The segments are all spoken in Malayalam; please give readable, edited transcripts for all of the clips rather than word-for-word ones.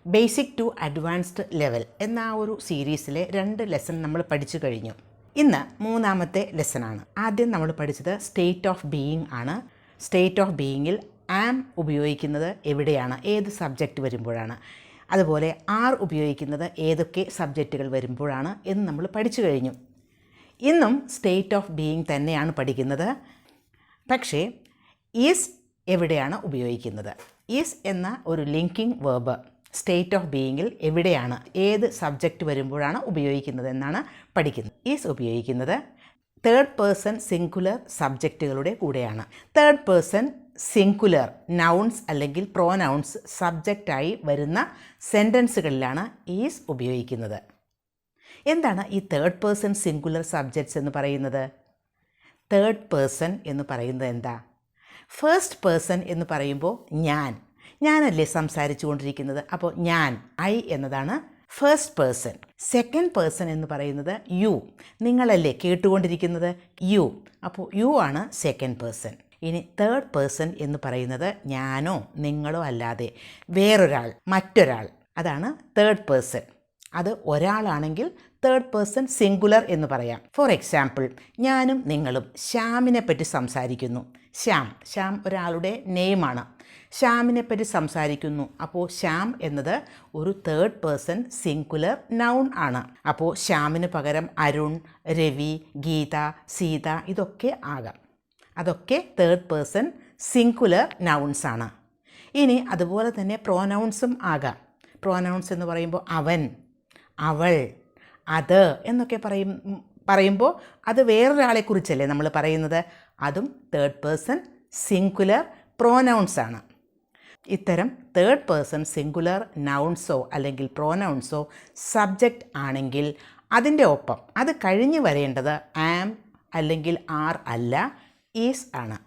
ബേസിക് ടു അഡ്വാൻസ്ഡ് ലെവൽ എന്ന ആ ഒരു സീരീസിലെ 2 ലെസൺ നമ്മൾ പഠിച്ചു കഴിഞ്ഞു. ഇന്ന് 3-ാമത്തെ ലെസണാണ്. ആദ്യം നമ്മൾ പഠിച്ചത് സ്റ്റേറ്റ് ഓഫ് ബീയിങ് ആണ്. സ്റ്റേറ്റ് ഓഫ് ബീയിങ്ങിൽ ആം ഉപയോഗിക്കുന്നത് എവിടെയാണ്, ഏത് സബ്ജക്റ്റ് വരുമ്പോഴാണ്, അതുപോലെ ആർ ഉപയോഗിക്കുന്നത് ഏതൊക്കെ സബ്ജക്റ്റുകൾ വരുമ്പോഴാണ് എന്ന് നമ്മൾ പഠിച്ചു കഴിഞ്ഞു. ഇന്നും സ്റ്റേറ്റ് ഓഫ് ബീയിങ് തന്നെയാണ് പഠിക്കുന്നത്. പക്ഷേ ഈസ് എവിടെയാണ് ഉപയോഗിക്കുന്നത്? ഈസ് എന്ന ഒരു ലിങ്കിങ് വേർബ് സ്റ്റേറ്റ് ഓഫ് ബീയിങ്ങിൽ എവിടെയാണ്, ഏത് സബ്ജക്റ്റ് വരുമ്പോഴാണ് ഉപയോഗിക്കുന്നത് എന്നാണ് പഠിക്കുന്നത്. ഈസ് ഉപയോഗിക്കുന്നത് തേർഡ് പേഴ്സൺ സിംഗുലർ സബ്ജക്റ്റുകളുടെ കൂടെയാണ്. തേർഡ് പേഴ്സൺ സിംഗുലർ നൗൺസ് അല്ലെങ്കിൽ പ്രോനൗൺസ് സബ്ജക്റ്റായി വരുന്ന സെൻറ്റൻസുകളിലാണ് ഈസ് ഉപയോഗിക്കുന്നത്. എന്താണ് ഈ തേർഡ് പേഴ്സൺ സിംഗുലർ സബ്ജക്ട്സ് എന്ന് പറയുന്നത്? തേർഡ് പേഴ്സൺ എന്ന് പറയുന്നത് എന്താ? ഫസ്റ്റ് പേഴ്സൺ എന്ന് പറയുമ്പോൾ ഞാനല്ലേ സംസാരിച്ചു കൊണ്ടിരിക്കുന്നത്. അപ്പോൾ ഐ എന്നതാണ് ഫസ്റ്റ് പേഴ്സൺ. സെക്കൻഡ് പേഴ്സൺ എന്ന് പറയുന്നത് യു, നിങ്ങളല്ലേ കേട്ടുകൊണ്ടിരിക്കുന്നത്, യു. അപ്പോൾ യു ആണ് സെക്കൻഡ് പേഴ്സൺ. ഇനി തേർഡ് പേഴ്സൺ എന്ന് പറയുന്നത് ഞാനോ നിങ്ങളോ അല്ലാതെ വേറൊരാൾ, മറ്റൊരാൾ, അതാണ് തേർഡ് പേഴ്സൺ. അത് ഒരാളാണെങ്കിൽ തേർഡ് പേഴ്സൺ സിംഗുലർ എന്ന് പറയാം. ഫോർ എക്സാമ്പിൾ, ഞാനും നിങ്ങളും ശ്യാമിനെ പറ്റി സംസാരിക്കുന്നു. ശ്യാം ഒരാളുടെ നെയിമാണ്. ശ്യാമിനെ പറ്റി സംസാരിക്കുന്നു. അപ്പോൾ ശ്യാം എന്നത് ഒരു തേർഡ് പേഴ്സൺ സിംഗുലർ നൗൺ ആണ്. അപ്പോൾ ശ്യാമിന് പകരം അരുൺ, രവി, ഗീത, സീത ഇതൊക്കെ ആകാം. അതൊക്കെ തേർഡ് പേഴ്സൺ സിംഗുലർ നൗൺസ് ആണ്. ഇനി അതുപോലെ തന്നെ പ്രോനൗൺസും ആകാം. പ്രോനൗൺസ് എന്ന് പറയുമ്പോൾ അവൻ, അവൾ, അത് എന്നൊക്കെ പറയുമ്പോൾ അത് വേറൊരാളെക്കുറിച്ചല്ലേ നമ്മൾ പറയുന്നത്. അതും തേർഡ് പേഴ്സൺ സിംഗുലർ പ്രോനൗൺസ് ആണ്. ഇത്തരം തേർഡ് പേഴ്സൺ സിംഗുലർ നൗൺസോ അല്ലെങ്കിൽ പ്രോനൗൺസോ സബ്ജക്റ്റ് ആണെങ്കിൽ അതിൻ്റെ ഒപ്പം അത് കഴിഞ്ഞ് വരേണ്ടത് ആം അല്ലെങ്കിൽ ആർ അല്ല, ഈസ് ആണ്.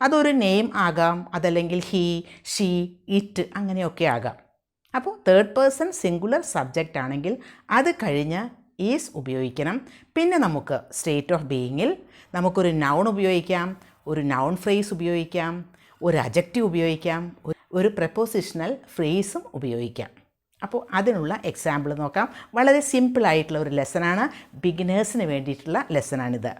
അതൊരു നെയിം ആകാം, അതല്ലെങ്കിൽ ഹീ, ഷീ, ഇറ്റ് അങ്ങനെയൊക്കെ ആകാം. അപ്പോൾ തേർഡ് പേഴ്സൺ സിംഗുലർ സബ്ജക്റ്റ് ആണെങ്കിൽ അത് കഴിഞ്ഞ് ഈസ് ഉപയോഗിക്കണം. പിന്നെ നമുക്ക് സ്റ്റേറ്റ് ഓഫ് ബീയിങ്ങിൽ നമുക്കൊരു നൗൺ ഉപയോഗിക്കാം, ഒരു നൗൺ ഫ്രേസ് ഉപയോഗിക്കാം, ഒരു അഡ്ജക്റ്റീവ് ഉപയോഗിക്കാം, ഒരു പ്രപ്പോസിഷണൽ ഫ്രേസും ഉപയോഗിക്കാം. അപ്പോൾ അതിനുള്ള എക്സാമ്പിൾ നോക്കാം. വളരെ സിമ്പിളായിട്ടുള്ള ഒരു ലെസണാണ്, ബിഗിനേഴ്സിന് വേണ്ടിയിട്ടുള്ള ലെസണാണിത്.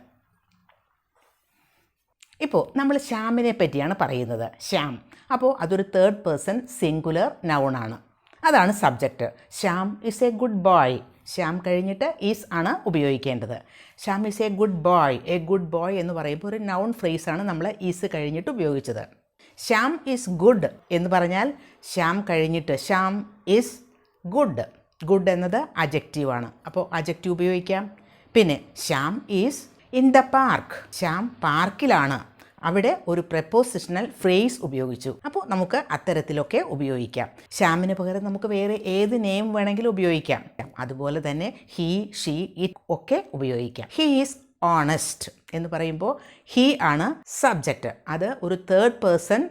ഇപ്പോൾ നമ്മൾ ശ്യാമിനെ പറ്റിയാണ് പറയുന്നത്. ശ്യാം, അപ്പോൾ അതൊരു തേർഡ് പേഴ്സൺ സിംഗുലർ നൗണാണ്. അതാണ് subject. Shyam is a good boy. Shyam കഴിഞ്ഞിട്ട് ഈസ് ആണ് ഉപയോഗിക്കേണ്ടത്. Shyam is a good boy. A good boy എന്ന് പറയുമ്പോൾ ഒരു നൗൺ ഫ്രേസാണ് നമ്മൾ ഈസ് കഴിഞ്ഞിട്ട് ഉപയോഗിച്ചത്. ശ്യാം ഈസ് ഗുഡ് എന്ന് പറഞ്ഞാൽ ശ്യാം കഴിഞ്ഞിട്ട് ശ്യാം ഈസ് ഗുഡ്. ഗുഡ് എന്നത് അഡ്ജക്റ്റീവാണ്. അപ്പോൾ അഡ്ജക്റ്റീവ് ഉപയോഗിക്കാം. പിന്നെ Shyam is in the park. Shyam പാർക്കിലാണ്. അവിടെ ഒരു പ്രപ്പോസിഷണൽ ഫ്രേസ് ഉപയോഗിച്ചു. അപ്പോൾ നമുക്ക് അത്തരത്തിലൊക്കെ ഉപയോഗിക്കാം. ശ്യാമിന് പകരം നമുക്ക് വേറെ ഏത് നെയിം വേണമെങ്കിലും ഉപയോഗിക്കാം. അതുപോലെ തന്നെ ഹീ, ഷീ, ഇറ്റ് ഒക്കെ ഉപയോഗിക്കാം. ഹീ ഈസ് ഓണസ്റ്റ് എന്ന് പറയുമ്പോൾ ഹീ ആണ് സബ്ജക്റ്റ്. അത് ഒരു തേർഡ് പേഴ്സൺ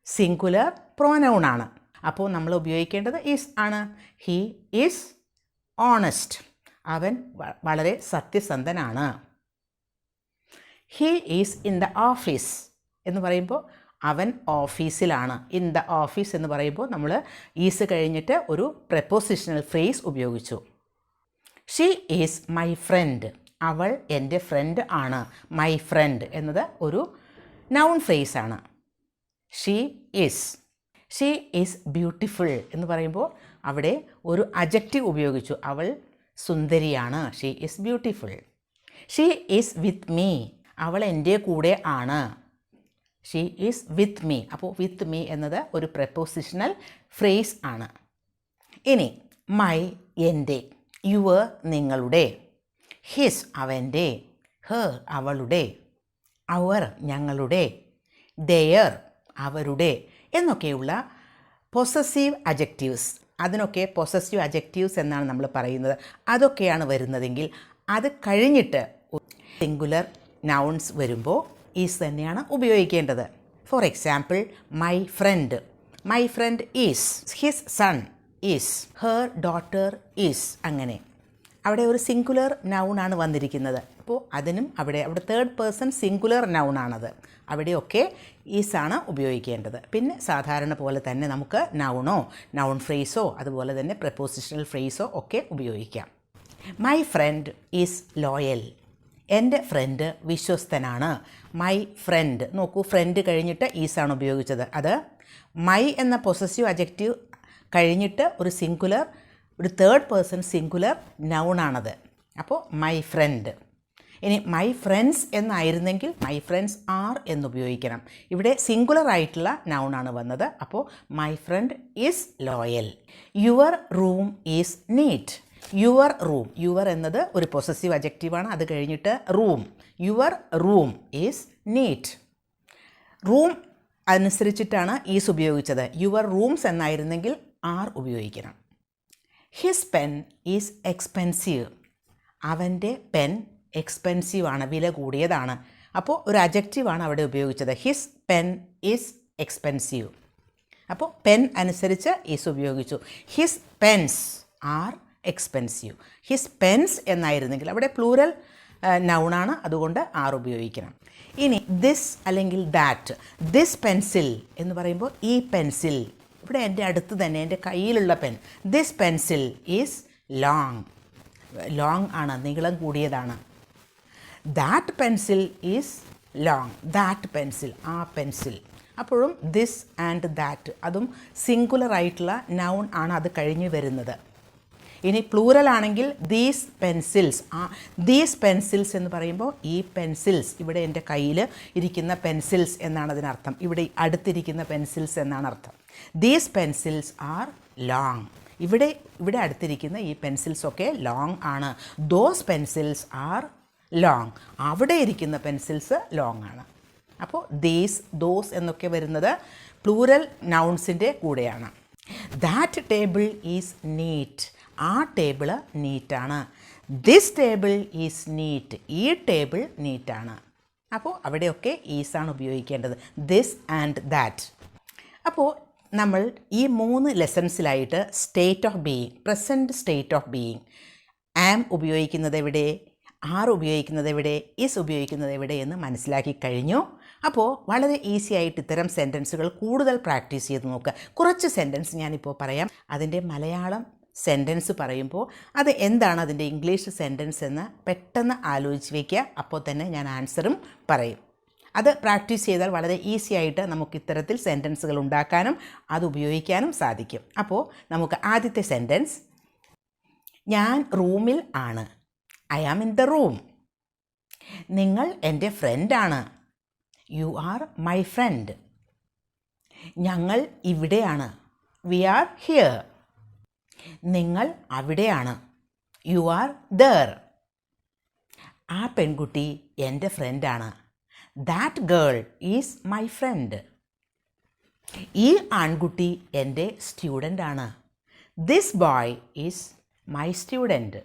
സിംഗുലർ പ്രോനൗൺ ആണ്. അപ്പോൾ നമ്മൾ ഉപയോഗിക്കേണ്ടത് ഈസ് ആണ്. He is honest. അവൻ വളരെ സത്യസന്ധനാണ്. He is in the office എന്ന് പറയുമ്പോൾ അവൻ ഓഫീസിലാണ്. ഇൻ ദ ഓഫീസ് എന്ന് പറയുമ്പോൾ നമ്മൾ ഈസ് കഴിഞ്ഞിട്ട് ഒരു പ്രപ്പോസിഷണൽ ഫ്രേസ് ഉപയോഗിച്ചു. She is my friend. അവൾ എൻ്റെ ഫ്രണ്ട് ആണ്. മൈ ഫ്രണ്ട് എന്നത് ഒരു നൗൺ ഫ്രേസ് ആണ്. ഷീ ഈസ് ബ്യൂട്ടിഫുൾ എന്ന് പറയുമ്പോൾ അവിടെ ഒരു അഡ്ജക്റ്റീവ് ഉപയോഗിച്ചു. അവൾ സുന്ദരിയാണ്. She is beautiful. She is with me. അവൾ എൻ്റെ കൂടെ ആണ്. She is with me. അപ്പോൾ വിത്ത് മീ എന്നത് ഒരു പ്രപ്പോസിഷണൽ ഫ്രേസ് ആണ്. ഇനി മൈ എൻ്റെ, യുവർ നിങ്ങളുടെ, ഹിസ് അവൻ്റെ, ഹെർ അവളുടെ, അവർ ഞങ്ങളുടെ, ദെയർ അവരുടെ എന്നൊക്കെയുള്ള പൊസസീവ് അഡ്ജക്റ്റീവ്സ്, അതിനൊക്കെ പൊസസീവ് അഡ്ജക്റ്റീവ്സ് എന്നാണ് നമ്മൾ പറയുന്നത്. അതൊക്കെയാണ് വരുന്നതെങ്കിൽ അത് കഴിഞ്ഞിട്ട് സിംഗുലർ നൗൺസ് വരുമ്പോൾ ഈസ് തന്നെയാണ് ഉപയോഗിക്കേണ്ടത്. For example, my friend is, his son is, her daughter is. അങ്ങനെ അവിടെ ഒരു സിംഗുലർ നൗൺ ആണ് വന്നിരിക്കുന്നത്. അപ്പോൾ അതിനും അവിടെ തേർഡ് പേഴ്സൺ സിംഗുലർ നൗണാണത്. അവിടെയൊക്കെ ഈസാണ് ഉപയോഗിക്കേണ്ടത്. പിന്നെ സാധാരണ പോലെ തന്നെ നമുക്ക് നൗണോ നൗൺ ഫ്രേസോ അതുപോലെ തന്നെ പ്രപ്പോസിഷണൽ ഫ്രേസോ ഒക്കെ ഉപയോഗിക്കാം. മൈ ഫ്രണ്ട് ഈസ് ലോയൽ. എൻ്റെ ഫ്രണ്ട് വിശ്വസ്തനാണ്. മൈ ഫ്രണ്ട് നോക്കൂ, ഫ്രണ്ട് കഴിഞ്ഞിട്ട് ഈസാണ് ഉപയോഗിച്ചത്. അത് മൈ എന്ന പൊസസീവ് അഡ്ജക്റ്റീവ് കഴിഞ്ഞിട്ട് ഒരു തേർഡ് പേഴ്സൺ സിംഗുലർ നൗണാണത്. അപ്പോൾ മൈ ഫ്രണ്ട്. ഇനി മൈ ഫ്രണ്ട്സ് എന്നായിരുന്നെങ്കിൽ മൈ ഫ്രണ്ട്സ് ആർ എന്നുപയോഗിക്കണം. ഇവിടെ സിംഗുലർ ആയിട്ടുള്ള നൗണാണ് വന്നത്. അപ്പോൾ my friend is loyal. Your room is neat. Your room, your എന്നത് ഒരു പൊസസീവ് അഡ്ജക്റ്റീവാണ്. അത് കഴിഞ്ഞിട്ട് room, your room is neat. Room അനുസരിച്ചിട്ടാണ് ഈസ് ഉപയോഗിച്ചത്. യുവർ റൂംസ് എന്നായിരുന്നെങ്കിൽ ആർ ഉപയോഗിക്കണം. His pen is expensive. അവൻ്റെ പെൻ എക്സ്പെൻസീവാണ്, വില കൂടിയതാണ്. അപ്പോൾ ഒരു അഡ്ജക്റ്റീവാണ് അവിടെ ഉപയോഗിച്ചത്. His pen is expensive. അപ്പോൾ പെൻ അനുസരിച്ച് ഈസ് ഉപയോഗിച്ചു. His pens are expensive. His pens എന്നായിരുന്നെങ്കിൽ അവിടെ പ്ലൂറൽ നൗണാണ്, അതുകൊണ്ട് ആർ ഉപയോഗിക്കണം. ഇനി ദിസ് അല്ലെങ്കിൽ ദാറ്റ്. ദിസ് പെൻസിൽ എന്ന് പറയുമ്പോൾ ഈ പെൻസിൽ, ഇവിടെ എൻ്റെ അടുത്ത് തന്നെ എൻ്റെ കയ്യിലുള്ള pen. This pencil is long. Long ആണ്, നീളം കൂടിയതാണ്. That pencil is long. That pencil, ആ പെൻസിൽ. അപ്പോഴും ദിസ് ആൻഡ് ദാറ്റ് അതും സിംഗുലർ ആയിട്ടുള്ള നൗൺ ആണ് അത് കഴിഞ്ഞ് വരുന്നത്. ഇനി പ്ലൂറൽ ആണെങ്കിൽ ദീസ് പെൻസിൽസ്. ദീസ് പെൻസിൽസ് എന്ന് പറയുമ്പോൾ ഈ പെൻസിൽസ്, ഇവിടെ എൻ്റെ കയ്യിൽ ഇരിക്കുന്ന പെൻസിൽസ് എന്നാണ് അതിനർത്ഥം. ഇവിടെ അടുത്തിരിക്കുന്ന പെൻസിൽസ് എന്നാണ് അർത്ഥം. These pencils are long. ഇവിടെ അടുത്തിരിക്കുന്ന ഈ പെൻസിൽസൊക്കെ ലോങ് ആണ്. Those pencils are long. അവിടെ ഇരിക്കുന്ന പെൻസിൽസ് ലോങ് ആണ്. അപ്പോൾ ദീസ്, ദോസ് എന്നൊക്കെ വരുന്നത് പ്ലൂറൽ നൗൺസിൻ്റെ കൂടെയാണ്. That table is neat. ആ ടേബിള് നീറ്റാണ്. This table is neat. ഈ ടേബിൾ നീറ്റാണ്. അപ്പോൾ അവിടെയൊക്കെ ഈസാണ് ഉപയോഗിക്കേണ്ടത്. This and that. അപ്പോൾ നമ്മൾ ഈ 3 ലെസൺസിലായിട്ട് state of being, present state of being, am ഉപയോഗിക്കുന്നത് എവിടെ, ആർ ഉപയോഗിക്കുന്നത് എവിടെ, ഈസ് ഉപയോഗിക്കുന്നത് എവിടെ എന്ന് മനസ്സിലാക്കി കഴിഞ്ഞു. അപ്പോൾ വളരെ ഈസി ആയിട്ട് ഇത്തരം സെൻറ്റൻസുകൾ കൂടുതൽ പ്രാക്ടീസ് ചെയ്ത് നോക്കുക. കുറച്ച് സെൻറ്റൻസ് ഞാനിപ്പോൾ പറയാം. അതിൻ്റെ മലയാളം സെൻറ്റൻസ് പറയുമ്പോൾ അത് എന്താണ് അതിൻ്റെ ഇംഗ്ലീഷ് സെൻറ്റൻസ് എന്ന് പെട്ടെന്ന് ആലോചിച്ച് വയ്ക്കുക. അപ്പോൾ തന്നെ ഞാൻ ആൻസറും പറയും. അത് പ്രാക്ടീസ് ചെയ്താൽ വളരെ ഈസി ആയിട്ട് നമുക്ക് ഇത്തരത്തിൽ സെൻറ്റൻസുകൾ ഉണ്ടാക്കാനും അത് ഉപയോഗിക്കാനും സാധിക്കും. അപ്പോൾ നമുക്ക് ആദ്യത്തെ സെൻറ്റൻസ്, ഞാൻ റൂമിൽ ആണ്. I am in the room. നിങ്ങൾ എൻ്റെ ഫ്രണ്ടാണ്. You are my friend. ഞങ്ങൾ ഇവിടെയാണ്. We are here. നിങ്ങൾ അവിടെയാണ്. You are there. ആ പെൺകുട്ടി എൻ്റെ ഫ്രണ്ടാണ്. That girl is my friend. ഈ ആൺകുട്ടി എൻ്റെ സ്റ്റുഡൻ്റാണ്. This boy is my student.